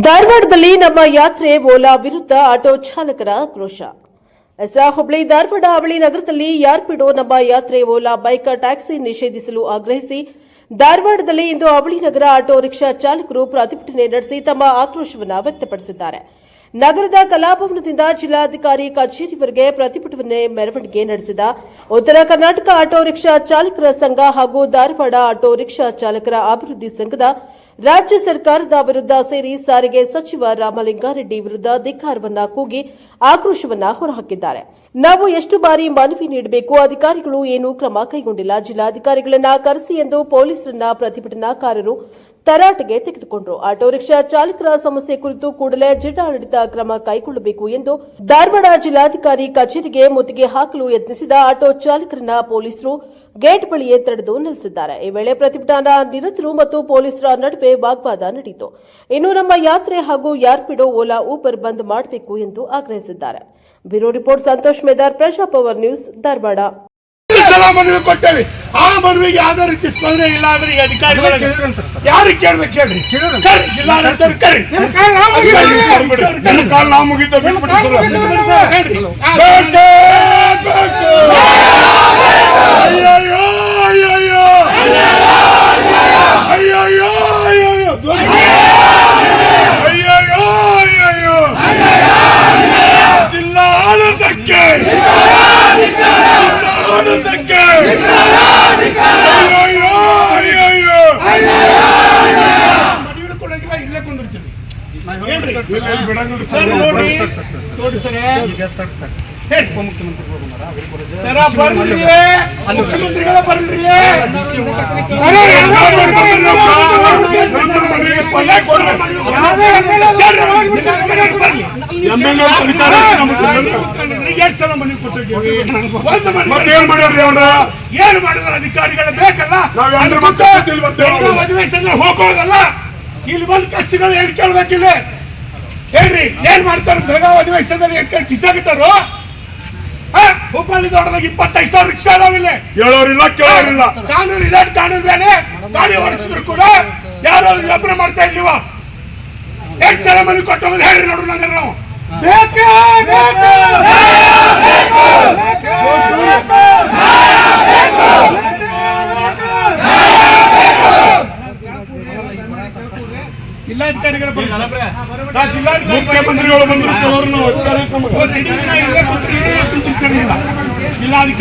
ಧಾರವಾಡದಲ್ಲಿ ನಮ್ಮ ಯಾತ್ರೆ ಓಲಾ ವಿರುದ್ಧ ಆಟೋ ಚಾಲಕರ ಆಕ್ರೋಶ. ಹುಬ್ಳಿ ಧಾರವಾಡ ಅವಳಿ ನಗರದಲ್ಲಿ ಯಾರ್ಪಿಡೋ ನಮ್ಮ ಯಾತ್ರೆ ಓಲಾ ಬೈಕ್ ಟ್ಯಾಕ್ಸಿ ನಿಷೇಧಿಸಲು ಆಗ್ರಹಿಸಿ ಧಾರವಾಡದಲ್ಲಿ ಇಂದು ಅವಳಿ ನಗರ ಆಟೋ ರಿಕ್ಷಾ ಚಾಲಕರು ಪ್ರತಿಭಟನೆ ನಡೆಸಿ ತಮ್ಮ ಆಕ್ರೋಶವನ್ನು ವ್ಯಕ್ತಪಡಿಸಿದ್ದಾರೆ. ನಗರದ ಕಲಾಭವನದಿಂದ ಜಿಲ್ಲಾಧಿಕಾರಿ ಕಚೇರಿವರೆಗೆ ಪ್ರತಿಭಟನೆ ಮೆರವಣಿಗೆ ನಡೆಸಿದ ಉತ್ತರ ಕರ್ನಾಟಕ ಆಟೋ ರಿಕ್ಷಾ ಚಾಲಕರ ಸಂಘ ಹಾಗೂ ಧಾರವಾಡ ಆಟೋ ರಿಕ್ಷಾ ಚಾಲಕರ ಅಭಿವೃದ್ಧಿ ಸಂಘದ ರಾಜ್ಯ ಸರ್ಕಾರದ ವಿರುದ್ಧ ಸೇರಿ ಸಾರಿಗೆ ಸಚಿವ ರಾಮಲಿಂಗಾರೆಡ್ಡಿ ವಿರುದ್ಧ ಧಿಕ್ಕಾರವನ್ನ ಕೂಗಿ ಆಕ್ರೋಶವನ್ನ ಹೊರಹಾಕಿದ್ದಾರೆ. ನಾವು ಎಷ್ಟು ಬಾರಿ ಮನವಿ ನೀಡಬೇಕು, ಅಧಿಕಾರಿಗಳು ಏನೂ ಕ್ರಮ ಕೈಗೊಂಡಿಲ್ಲ, ಜಿಲ್ಲಾಧಿಕಾರಿಗಳನ್ನ ಕರೆಸಿ ಎಂದು ಪೊಲೀಸರನ್ನ ಪ್ರತಿಭಟನಾಕಾರರು ತರಾಟೆಗೆ ತೆಗೆದುಕೊಂಡರು. ಆಟೋ ರಿಕ್ಷಾ ಚಾಲಕರ ಸಮಸ್ಯೆ ಕುರಿತು ಕೂಡಲೇ ಜಿಲ್ಲಾಡಳಿತ ಕ್ರಮ ಕೈಗೊಳ್ಳಬೇಕು ಎಂದು ಧಾರವಾಡ ಜಿಲ್ಲಾಧಿಕಾರಿ ಕಚೇರಿಗೆ ಮುತ್ತಿಗೆ ಹಾಕಲು ಯತ್ನಿಸಿದ ಆಟೋ ಚಾಲಕರನ್ನ ಪೊಲೀಸರು ಗೇಟ್ ಬಳಿಯೇ ತಡೆದು ನಿಲ್ಲಿಸಿದ್ದಾರೆ. ಈ ವೇಳೆ ಪ್ರತಿಭಟನಾ ನಿರತರು ಮತ್ತು ಪೊಲೀಸರ ನಡುವೆ ವಾಗ್ವಾದ ನಡೆಯಿತು. ಇನ್ನು ನಮ್ಮ ಯಾತ್ರೆ ಹಾಗೂ ಯಾರ್ಪಿಡೋ ಓಲಾ ಊಬರ್ ಬಂದ್ ಮಾಡಬೇಕು ಎಂದು ಆಗ್ರಹಿಸಿದ್ದಾರೆ. Bureau report Santosh Medar, Praja Power news, Dharwad. ಮನವಿ ಕೊಟ್ಟೇವಿ. ಆ ಮನವಿಗೆ ಯಾವುದೇ ರೀತಿ ಸ್ಪಂದನೆ ಇಲ್ಲ ಅಂದ್ರೆ ಈ ಅಧಿಕಾರಿಗಳಿಗೆ ಯಾರಿಗೆ ಕೇಳ್ಬೇಕು ಹೇಳ್ರಿ. ಜಿಲ್ಲಾಡಳಿತರು ಕರಿ. ಕಾಲ ನಾವು ಮುಗಿತ ಜಿಲ್ಲಾಡಳಿತಕ್ಕೆ ಇಲ್ಲೇ ಕುಂದಿರ್ತೀವಿ ನೋಡಿ ಸರ್. ಮುಖ್ಯಮಂತ್ರಿಗಳ ಬರ್ಲಿ ಎಷ್ಟು ಸಲ ಮನೆ ಕೊಟ್ಟಿದ್ದೀವಿ. ಏನು ಮಾಡಿದ್ರು ಅಧಿಕಾರಿಗಳು ಬೇಕಲ್ಲ. ಅಧಿವೇಶನ ಹೋಗೋದಲ್ಲ, ಇಲ್ಲಿ ಬಂದು ಕಷ್ಟಗಳು ಏನ್ ಕೇಳ್ಬೇಕಿಲ್ಲ ಹೇಳ್ರಿ. ಏನ್ ಮಾಡ್ತಾರ ಬೆಳಗಾವಿ ಅಧಿವೇಶನದಲ್ಲಿ ಕಿಸಾಗಿತ್ತಾರೋ. ಹುಬ್ಬಳ್ಳಿ ದೊಡ್ಡದಾಗ 25,000 ರಿಕ್ಷಾ ಅದಾವಿಲ್ಲ, ಹೇಳೋರಿಲ್ಲ ಕೇಳೋರಿಲ್ಲ. ಕಾನೂನು ಇದೆ, ಕಾನೂನು ಬೇರೆ. ಗಾಡಿ ಓಡಿಸಿದ್ರು ಕೂಡ ಯಾರು ವ್ಯಾಪಾರ ಮಾಡ್ತಾ ಇಲ್ವ. ಎಷ್ಟು ಸಲ ಮನೆ ಕೊಟ್ಟೋಗೋದು ಹೇಳ್ರಿ ನೋಡ್ರಿ. ನಂಗೆ ನಾವು ಜಿಲ್ಲಾಧಿಕಾರಿಗಳು ಮುಖ್ಯಮಂತ್ರಿಗಳು ಬಂದ್ರು ಜಿಲ್ಲಾಧಿಕಾರಿ